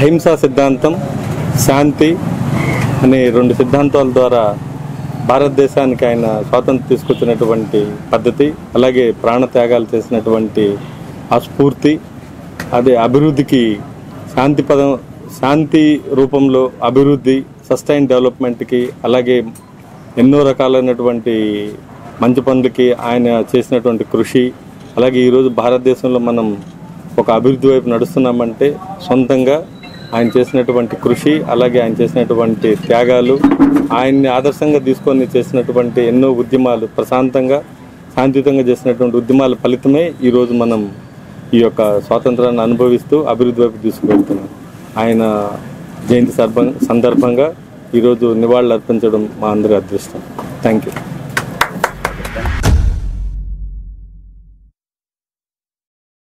అహింసా సిద్ధాంతం, శాంతి అనే 2 సిద్ధాంతాల ద్వారా భారతదేశానికి ఆయన స్వాతంత్రం తీసుకొచ్చినటువంటి పద్ధతి, అలాగే ప్రాణత్యాగాలు చేసినటువంటి ఆ స్ఫూర్తి, అదే అభివృద్ధికి శాంతి రూపంలో అభివృద్ధి, సస్టైన్ డెవలప్మెంట్కి, అలాగే ఎన్నో రకాలైనటువంటి మంచి పనులకి ఆయన చేసినటువంటి కృషి, అలాగే ఈరోజు భారతదేశంలో మనం ఒక అభివృద్ధి వైపు నడుస్తున్నామంటే సొంతంగా ఆయన చేసినటువంటి కృషి, అలాగే ఆయన చేసినటువంటి త్యాగాలు, ఆయన్ని ఆదర్శంగా తీసుకొని చేసినటువంటి ఎన్నో ఉద్యమాలు, ప్రశాంతంగా శాంతియుతంగా చేసినటువంటి ఉద్యమాల ఫలితమే ఈరోజు మనం ఈ యొక్క స్వాతంత్రాన్ని అనుభవిస్తూ అభివృద్ధి వైపు తీసుకువెళ్తున్నాం. ఆయన జయంతి సందర్భంగా ఈరోజు నివాళులు అర్పించడం మా అందరి అదృష్టం. Thank you.